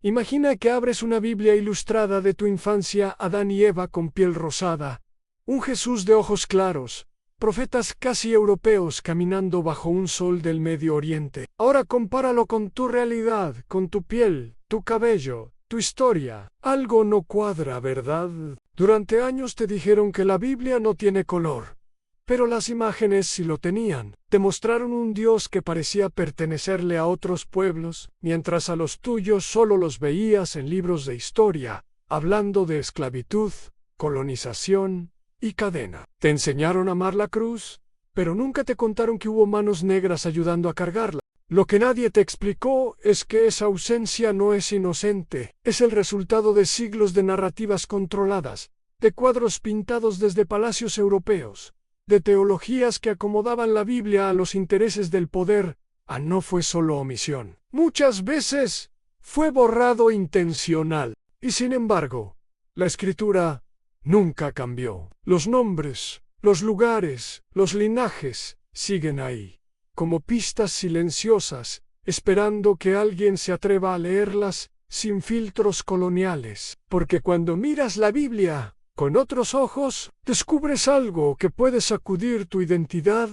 Imagina que abres una Biblia ilustrada de tu infancia, Adán y Eva con piel rosada, un Jesús de ojos claros, profetas casi europeos caminando bajo un sol del Medio Oriente. Ahora compáralo con tu realidad, con tu piel, tu cabello, tu historia. Algo no cuadra, ¿verdad? Durante años te dijeron que la Biblia no tiene color. Pero las imágenes sí lo tenían. Te mostraron un Dios que parecía pertenecerle a otros pueblos, mientras a los tuyos solo los veías en libros de historia, hablando de esclavitud, colonización y cadena. Te enseñaron a amar la cruz, pero nunca te contaron que hubo manos negras ayudando a cargarla. Lo que nadie te explicó es que esa ausencia no es inocente, es el resultado de siglos de narrativas controladas, de cuadros pintados desde palacios europeos, de teologías que acomodaban la Biblia a los intereses del poder. No fue solo omisión. Muchas veces fue borrado intencional. Y sin embargo, la Escritura nunca cambió. Los nombres, los lugares, los linajes siguen ahí, como pistas silenciosas, esperando que alguien se atreva a leerlas sin filtros coloniales. Porque cuando miras la Biblia con otros ojos, descubres algo que puede sacudir tu identidad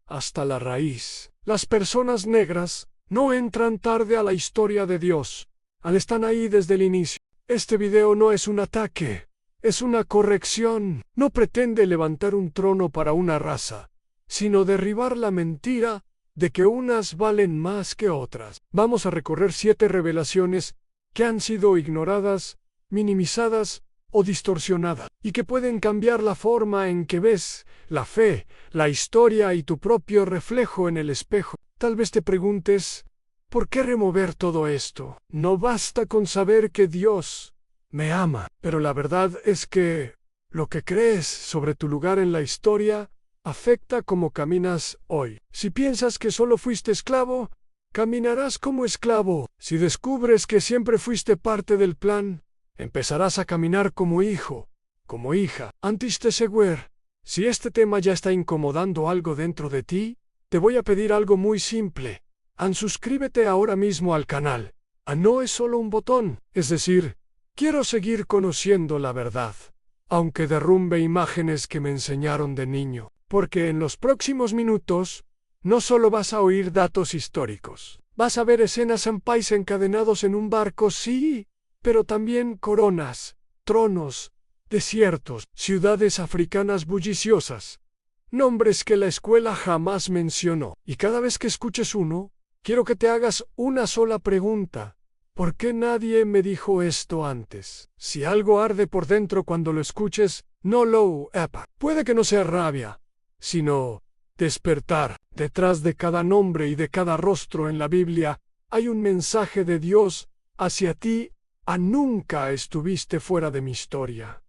hasta la raíz. Las personas negras no entran tarde a la historia de Dios. Están ahí desde el inicio. Este video no es un ataque, es una corrección. No pretende levantar un trono para una raza, sino derribar la mentira de que unas valen más que otras. Vamos a recorrer 7 revelaciones que han sido ignoradas, minimizadas o distorsionadas, y que pueden cambiar la forma en que ves la fe, la historia y tu propio reflejo en el espejo. Tal vez te preguntes, ¿por qué remover todo esto? No basta con saber que Dios me ama, pero la verdad es que lo que crees sobre tu lugar en la historia afecta cómo caminas hoy. Si piensas que solo fuiste esclavo, caminarás como esclavo. Si descubres que siempre fuiste parte del plan, empezarás a caminar como hijo, como hija. Antes de seguir, si este tema ya está incomodando algo dentro de ti, te voy a pedir algo muy simple. Suscríbete ahora mismo al canal. No es solo un botón, es decir, quiero seguir conociendo la verdad, aunque derrumbe imágenes que me enseñaron de niño. Porque en los próximos minutos, no solo vas a oír datos históricos, vas a ver escenas en país encadenados en un barco, sí, pero también coronas, tronos, desiertos, ciudades africanas bulliciosas, nombres que la escuela jamás mencionó. Y cada vez que escuches uno, quiero que te hagas una sola pregunta. ¿Por qué nadie me dijo esto antes? Si algo arde por dentro cuando lo escuches, no lo epa. Puede que no sea rabia, sino despertar. Detrás de cada nombre y de cada rostro en la Biblia hay un mensaje de Dios hacia ti. Nunca estuviste fuera de mi historia.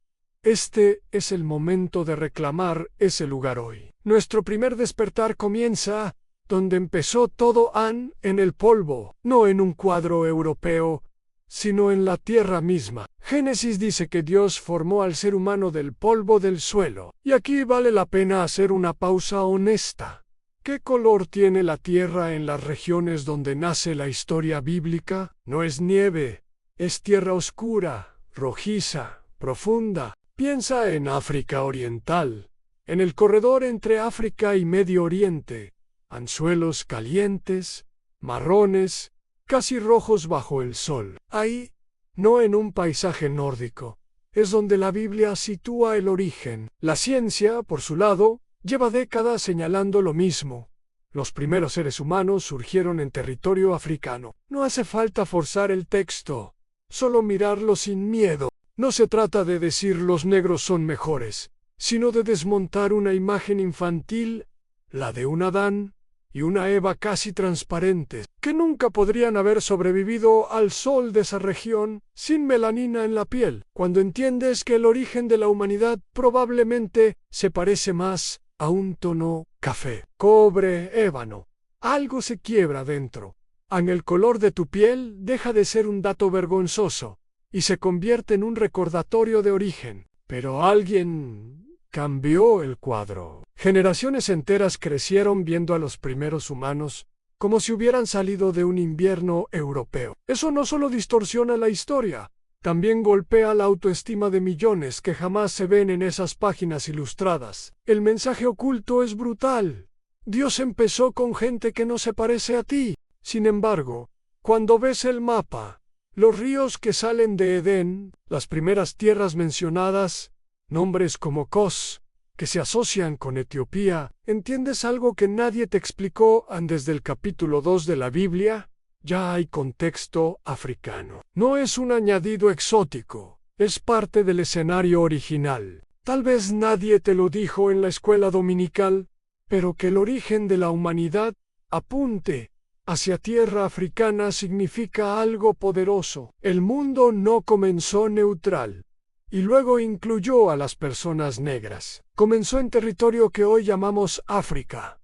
Este es el momento de reclamar ese lugar hoy. Nuestro primer despertar comienza donde empezó todo, en el polvo, no en un cuadro europeo, sino en la tierra misma. Génesis dice que Dios formó al ser humano del polvo del suelo. Y aquí vale la pena hacer una pausa honesta. ¿Qué color tiene la tierra en las regiones donde nace la historia bíblica? No es nieve. Es tierra oscura, rojiza, profunda. Piensa en África Oriental, en el corredor entre África y Medio Oriente, anzuelos calientes, marrones, casi rojos bajo el sol. Ahí, no en un paisaje nórdico, es donde la Biblia sitúa el origen. La ciencia, por su lado, lleva décadas señalando lo mismo. Los primeros seres humanos surgieron en territorio africano. No hace falta forzar el texto. Solo mirarlo sin miedo. No se trata de decir los negros son mejores, sino de desmontar una imagen infantil, la de un Adán y una Eva casi transparentes, que nunca podrían haber sobrevivido al sol de esa región sin melanina en la piel. Cuando entiendes que el origen de la humanidad probablemente se parece más a un tono café, cobre, ébano, algo se quiebra dentro. El color de tu piel deja de ser un dato vergonzoso y se convierte en un recordatorio de origen. Pero alguien cambió el cuadro. Generaciones enteras crecieron viendo a los primeros humanos como si hubieran salido de un invierno europeo. Eso no solo distorsiona la historia, también golpea la autoestima de millones que jamás se ven en esas páginas ilustradas. El mensaje oculto es brutal. Dios empezó con gente que no se parece a ti. Sin embargo, cuando ves el mapa, los ríos que salen de Edén, las primeras tierras mencionadas, nombres como Cos, que se asocian con Etiopía, ¿entiendes algo que nadie te explicó desde el capítulo 2 de la Biblia? Ya hay contexto africano. No es un añadido exótico, es parte del escenario original. Tal vez nadie te lo dijo en la escuela dominical, pero que el origen de la humanidad apunte hacia tierra africana significa algo poderoso. El mundo no comenzó neutral, y luego incluyó a las personas negras. Comenzó en territorio que hoy llamamos África.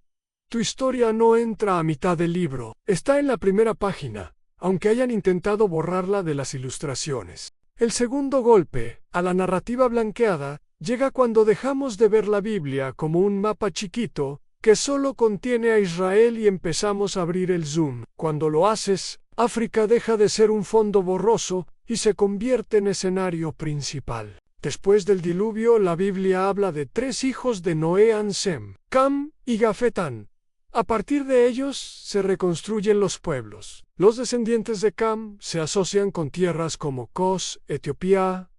Tu historia no entra a mitad del libro, está en la primera página, aunque hayan intentado borrarla de las ilustraciones. El segundo golpe, a la narrativa blanqueada, llega cuando dejamos de ver la Biblia como un mapa chiquito que solo contiene a Israel y empezamos a abrir el zoom. Cuando lo haces, África deja de ser un fondo borroso y se convierte en escenario principal. Después del diluvio, la Biblia habla de 3 hijos de Noé: Sem, Cam y Jafetán. A partir de ellos se reconstruyen los pueblos. Los descendientes de Cam se asocian con tierras como Cos, Etiopía,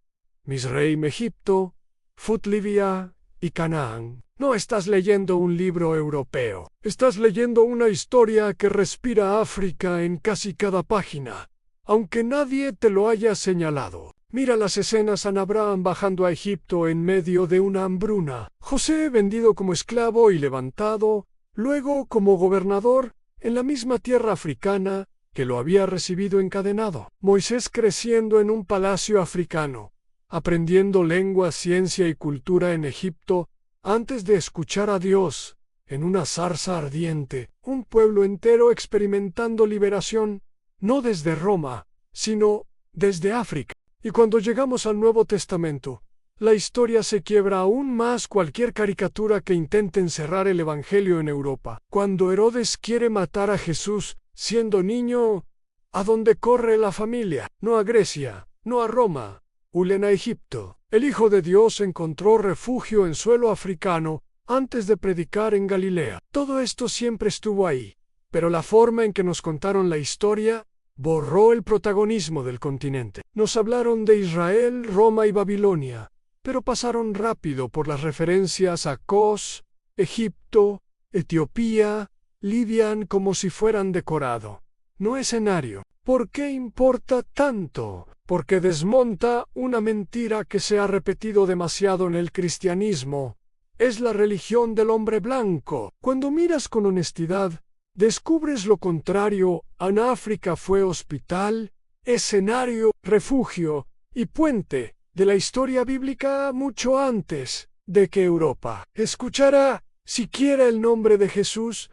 Misreim, Egipto, Fut, Libia y Canaán. No estás leyendo un libro europeo. Estás leyendo una historia que respira África en casi cada página, aunque nadie te lo haya señalado. Mira las escenas a Abraham bajando a Egipto en medio de una hambruna. José vendido como esclavo y levantado, luego como gobernador, en la misma tierra africana que lo había recibido encadenado. Moisés creciendo en un palacio africano, aprendiendo lengua, ciencia y cultura en Egipto, antes de escuchar a Dios en una zarza ardiente. Un pueblo entero experimentando liberación, no desde Roma, sino desde África. Y cuando llegamos al Nuevo Testamento, la historia se quiebra aún más. Cualquier caricatura que intente encerrar el Evangelio en Europa. Cuando Herodes quiere matar a Jesús siendo niño, ¿a dónde corre la familia? No a Grecia, no a Roma, huyen a Egipto. El Hijo de Dios encontró refugio en suelo africano antes de predicar en Galilea. Todo esto siempre estuvo ahí, pero la forma en que nos contaron la historia borró el protagonismo del continente. Nos hablaron de Israel, Roma y Babilonia, pero pasaron rápido por las referencias a Cos, Egipto, Etiopía, Libia como si fueran decorado, no escenario. ¿Por qué importa tanto? Porque desmonta una mentira que se ha repetido demasiado en el cristianismo. Es la religión del hombre blanco. Cuando miras con honestidad, descubres lo contrario. África fue hospital, escenario, refugio y puente de la historia bíblica mucho antes de que Europa escuchara siquiera el nombre de Jesús.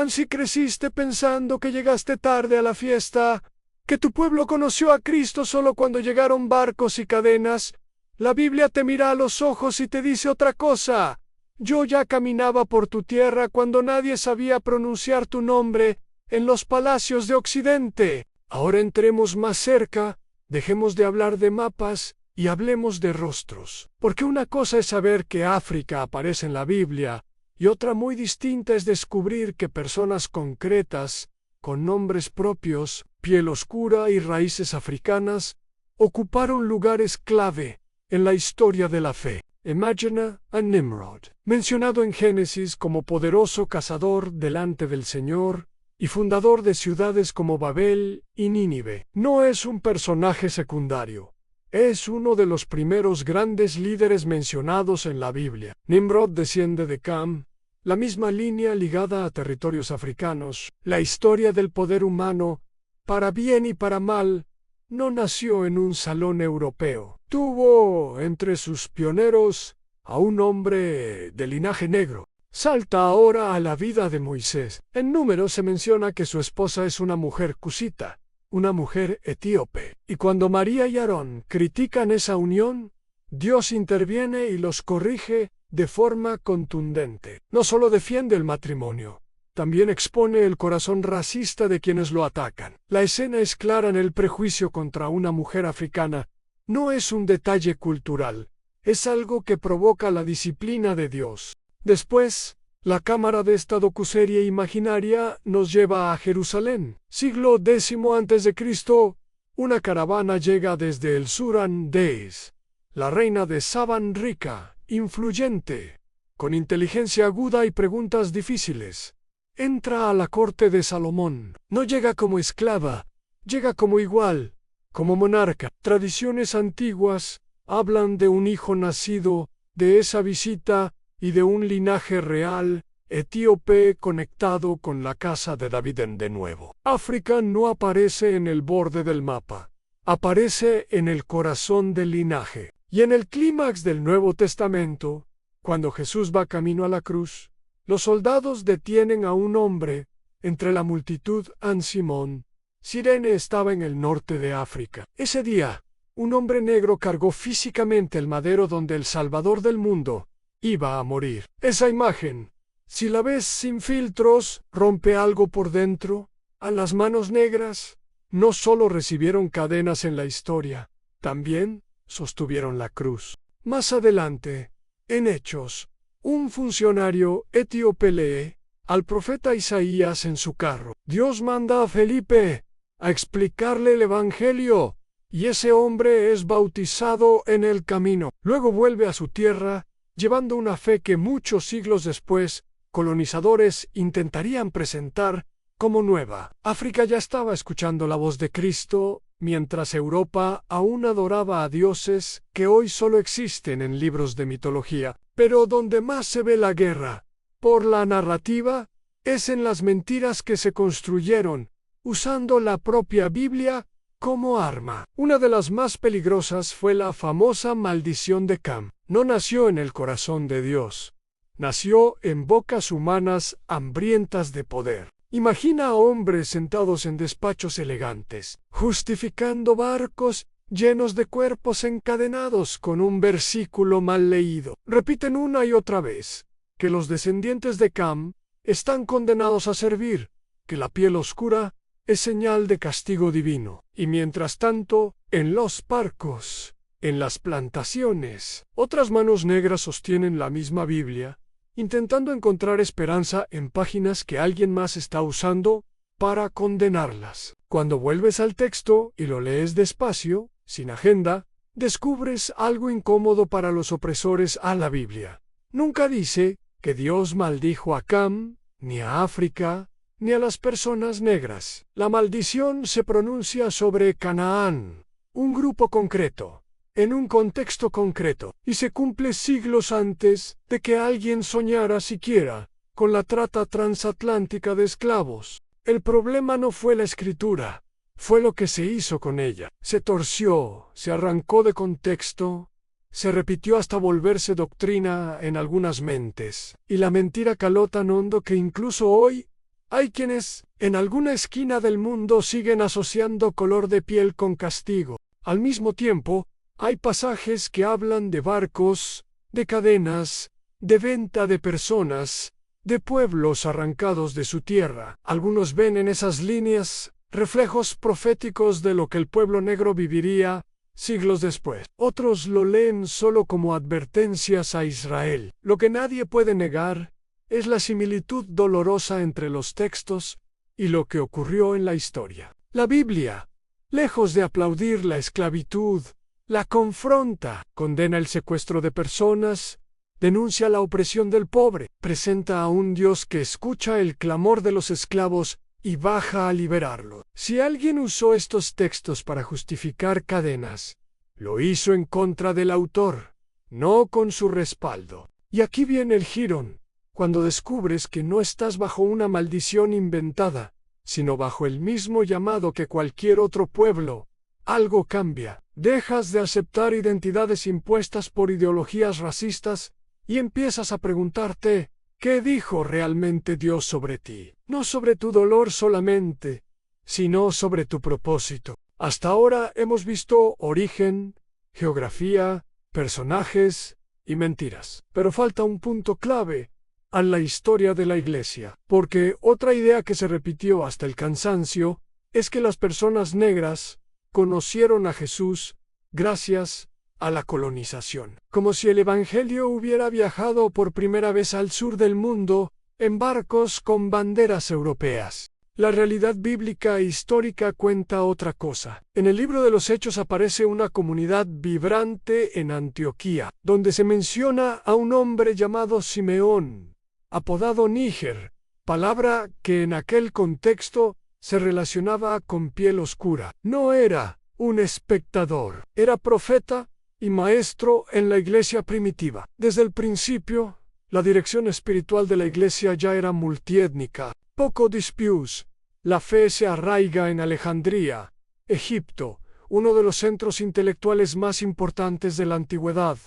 Si creciste pensando que llegaste tarde a la fiesta, que tu pueblo conoció a Cristo solo cuando llegaron barcos y cadenas, la Biblia te mira a los ojos y te dice otra cosa. Yo ya caminaba por tu tierra cuando nadie sabía pronunciar tu nombre en los palacios de Occidente. Ahora entremos más cerca, dejemos de hablar de mapas y hablemos de rostros. Porque una cosa es saber que África aparece en la Biblia y otra muy distinta es descubrir que personas concretas, con nombres propios, piel oscura y raíces africanas, ocuparon lugares clave en la historia de la fe. Imagina a Nimrod, mencionado en Génesis como poderoso cazador delante del Señor y fundador de ciudades como Babel y Nínive. No es un personaje secundario, es uno de los primeros grandes líderes mencionados en la Biblia. Nimrod desciende de Cam, la misma línea ligada a territorios africanos. La historia del poder humano, para bien y para mal, no nació en un salón europeo. Tuvo entre sus pioneros a un hombre de linaje negro. Salta ahora a la vida de Moisés. En Números se menciona que su esposa es una mujer cusita, una mujer etíope. Y cuando María y Aarón critican esa unión, Dios interviene y los corrige de forma contundente. No solo defiende el matrimonio, también expone el corazón racista de quienes lo atacan. La escena es clara en el prejuicio contra una mujer africana. No es un detalle cultural, es algo que provoca la disciplina de Dios. Después, la cámara de esta docuserie imaginaria nos lleva a Jerusalén. Siglo X a.C., una caravana llega desde el sur Andés. La reina de Saban, rica, influyente, con inteligencia aguda y preguntas difíciles, entra a la corte de Salomón. No llega como esclava, llega como igual, como monarca. Tradiciones antiguas hablan de un hijo nacido de esa visita y de un linaje real etíope conectado con la casa de David de nuevo. África no aparece en el borde del mapa, aparece en el corazón del linaje. Y en el clímax del Nuevo Testamento, cuando Jesús va camino a la cruz, los soldados detienen a un hombre entre la multitud. Simón. Cirene estaba en el norte de África. Ese día, un hombre negro cargó físicamente el madero donde el Salvador del mundo iba a morir. Esa imagen, si la ves sin filtros, rompe algo por dentro. A las manos negras no solo recibieron cadenas en la historia, también sostuvieron la cruz. Más adelante, en Hechos, un funcionario etíope lee al profeta Isaías en su carro. Dios manda a Felipe a explicarle el Evangelio, y ese hombre es bautizado en el camino. Luego vuelve a su tierra, llevando una fe que muchos siglos después, colonizadores intentarían presentar como nueva. África ya estaba escuchando la voz de Cristo, mientras Europa aún adoraba a dioses que hoy solo existen en libros de mitología. Pero donde más se ve la guerra, por la narrativa, es en las mentiras que se construyeron, usando la propia Biblia como arma. Una de las más peligrosas fue la famosa maldición de Cam. No nació en el corazón de Dios, nació en bocas humanas hambrientas de poder. Imagina a hombres sentados en despachos elegantes, justificando barcos llenos de cuerpos encadenados con un versículo mal leído. Repiten una y otra vez que los descendientes de Cam están condenados a servir, que la piel oscura es señal de castigo divino. Y mientras tanto, en los barcos, en las plantaciones, otras manos negras sostienen la misma Biblia, intentando encontrar esperanza en páginas que alguien más está usando para condenarlas. Cuando vuelves al texto y lo lees despacio, sin agenda, descubres algo incómodo para los opresores a la Biblia. Nunca dice que Dios maldijo a Cam, ni a África, ni a las personas negras. La maldición se pronuncia sobre Canaán, un grupo concreto, en un contexto concreto, y se cumple siglos antes de que alguien soñara siquiera con la trata transatlántica de esclavos. El problema no fue la escritura, fue lo que se hizo con ella. Se torció, se arrancó de contexto, se repitió hasta volverse doctrina en algunas mentes, y la mentira caló tan hondo que incluso hoy hay quienes, en alguna esquina del mundo, siguen asociando color de piel con castigo. Al mismo tiempo, hay pasajes que hablan de barcos, de cadenas, de venta de personas, de pueblos arrancados de su tierra. Algunos ven en esas líneas reflejos proféticos de lo que el pueblo negro viviría siglos después. Otros lo leen solo como advertencias a Israel. Lo que nadie puede negar es la similitud dolorosa entre los textos y lo que ocurrió en la historia. La Biblia, lejos de aplaudir la esclavitud, la confronta, condena el secuestro de personas, denuncia la opresión del pobre, presenta a un Dios que escucha el clamor de los esclavos y baja a liberarlo. Si alguien usó estos textos para justificar cadenas, lo hizo en contra del autor, no con su respaldo. Y aquí viene el giro, cuando descubres que no estás bajo una maldición inventada, sino bajo el mismo llamado que cualquier otro pueblo. Algo cambia. Dejas de aceptar identidades impuestas por ideologías racistas y empiezas a preguntarte, ¿qué dijo realmente Dios sobre ti? No sobre tu dolor solamente, sino sobre tu propósito. Hasta ahora hemos visto origen, geografía, personajes y mentiras. Pero falta un punto clave, a la historia de la Iglesia. Porque otra idea que se repitió hasta el cansancio es que las personas negras conocieron a Jesús gracias a la colonización. Como si el Evangelio hubiera viajado por primera vez al sur del mundo en barcos con banderas europeas. La realidad bíblica e histórica cuenta otra cosa. En el libro de los Hechos aparece una comunidad vibrante en Antioquía, donde se menciona a un hombre llamado Simeón, apodado Níger, palabra que en aquel contexto se relacionaba con piel oscura. No era un espectador, era profeta y maestro en la iglesia primitiva. Desde el principio, la dirección espiritual de la iglesia ya era multiétnica. Poco dispuse. La fe se arraiga en Alejandría, Egipto, uno de los centros intelectuales más importantes de la antigüedad.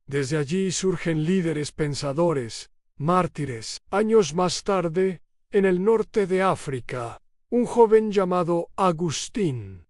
Desde allí surgen líderes pensadores, mártires. Años más tarde, en el norte de África, un joven llamado Agustín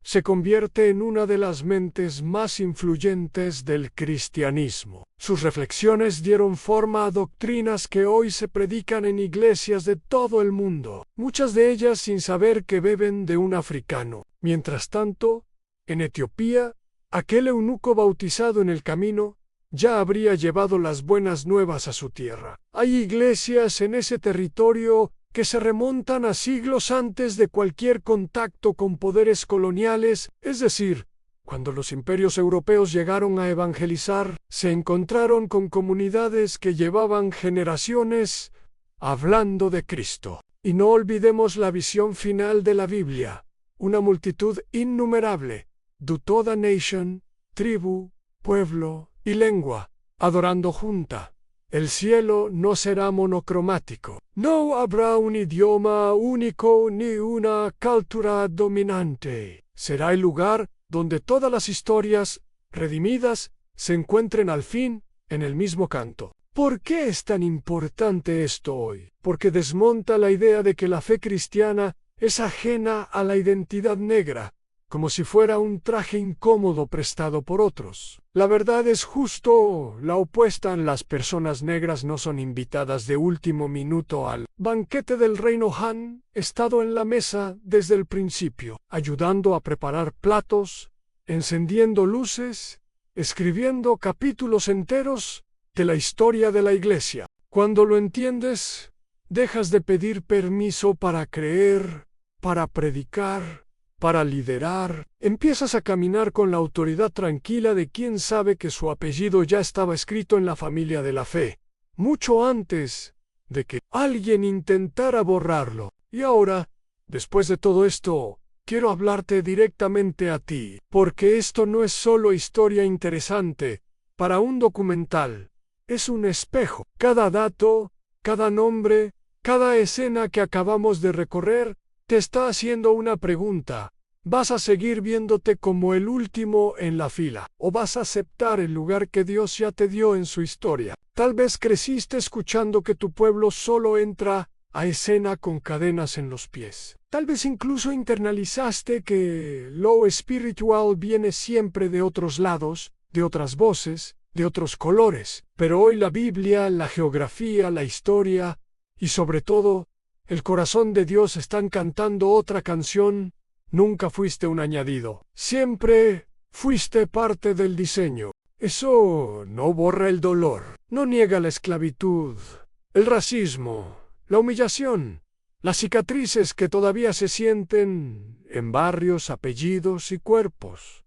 se convierte en una de las mentes más influyentes del cristianismo. Sus reflexiones dieron forma a doctrinas que hoy se predican en iglesias de todo el mundo, muchas de ellas sin saber que beben de un africano. Mientras tanto, en Etiopía, aquel eunuco bautizado en el camino ya habría llevado las buenas nuevas a su tierra. Hay iglesias en ese territorio que se remontan a siglos antes de cualquier contacto con poderes coloniales, es decir, cuando los imperios europeos llegaron a evangelizar, se encontraron con comunidades que llevaban generaciones hablando de Cristo. Y no olvidemos la visión final de la Biblia, una multitud innumerable, de toda nation, tribu, pueblo y lengua, adorando junta. El cielo no será monocromático. No habrá un idioma único ni una cultura dominante. Será el lugar donde todas las historias redimidas se encuentren al fin en el mismo canto. ¿Por qué es tan importante esto hoy? Porque desmonta la idea de que la fe cristiana es ajena a la identidad negra, como si fuera un traje incómodo prestado por otros. La verdad es justo la opuesta. Las personas negras no son invitadas de último minuto al banquete del reino. Han estado en la mesa desde el principio, ayudando a preparar platos, encendiendo luces, escribiendo capítulos enteros de la historia de la iglesia. Cuando lo entiendes, dejas de pedir permiso para creer, para predicar, para liderar. Empiezas a caminar con la autoridad tranquila de quien sabe que su apellido ya estaba escrito en la familia de la fe, mucho antes de que alguien intentara borrarlo. Y ahora, después de todo esto, quiero hablarte directamente a ti, porque esto no es solo historia interesante para un documental, es un espejo. Cada dato, cada nombre, cada escena que acabamos de recorrer te está haciendo una pregunta. ¿Vas a seguir viéndote como el último en la fila? ¿O vas a aceptar el lugar que Dios ya te dio en su historia? Tal vez creciste escuchando que tu pueblo solo entra a escena con cadenas en los pies. Tal vez incluso internalizaste que lo espiritual viene siempre de otros lados, de otras voces, de otros colores. Pero hoy la Biblia, la geografía, la historia y sobre todo el corazón de Dios están cantando otra canción. Nunca fuiste un añadido. Siempre fuiste parte del diseño. Eso no borra el dolor, no niega la esclavitud, el racismo, la humillación, las cicatrices que todavía se sienten en barrios, apellidos y cuerpos.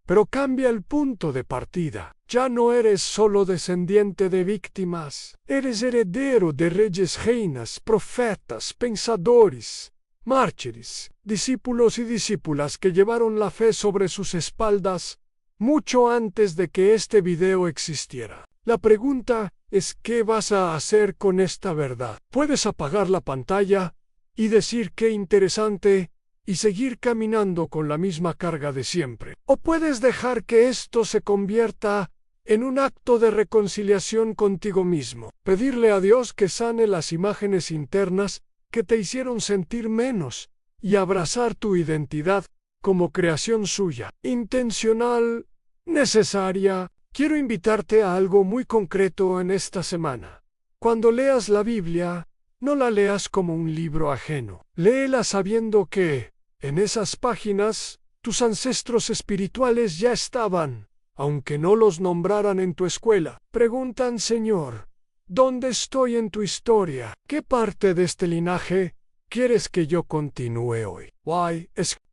Pero cambia el punto de partida. Ya no eres solo descendiente de víctimas, eres heredero de reyes, reinas, profetas, pensadores, mártires, discípulos y discípulas que llevaron la fe sobre sus espaldas mucho antes de que este video existiera. La pregunta es: ¿qué vas a hacer con esta verdad? Puedes apagar la pantalla y decir qué interesante y seguir caminando con la misma carga de siempre. O puedes dejar que esto se convierta en un acto de reconciliación contigo mismo. Pedirle a Dios que sane las imágenes internas que te hicieron sentir menos y abrazar tu identidad como creación suya, intencional, necesaria. Quiero invitarte a algo muy concreto en esta semana. Cuando leas la Biblia, no la leas como un libro ajeno. Léela sabiendo que, en esas páginas, tus ancestros espirituales ya estaban, aunque no los nombraran en tu escuela. Preguntan, Señor, ¿dónde estoy en tu historia? ¿Qué parte de este linaje quieres que yo continúe hoy?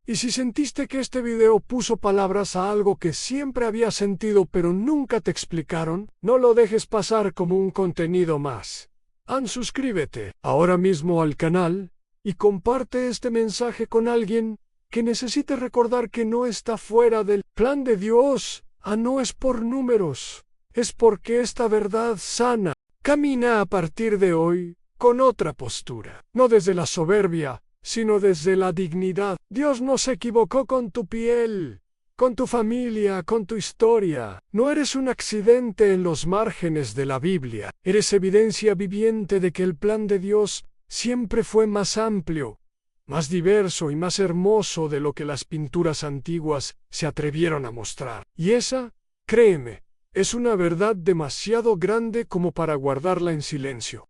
Y si sentiste que este video puso palabras a algo que siempre habías sentido pero nunca te explicaron, no lo dejes pasar como un contenido más. Suscríbete ahora mismo al canal y comparte este mensaje con alguien que necesite recordar que no está fuera del plan de Dios. No es por números, es porque esta verdad sana. Camina a partir de hoy con otra postura, no desde la soberbia, sino desde la dignidad. Dios no se equivocó con tu piel, con tu familia, con tu historia. No eres un accidente en los márgenes de la Biblia. Eres evidencia viviente de que el plan de Dios siempre fue más amplio, más diverso y más hermoso de lo que las pinturas antiguas se atrevieron a mostrar. Y esa, créeme, es una verdad demasiado grande como para guardarla en silencio.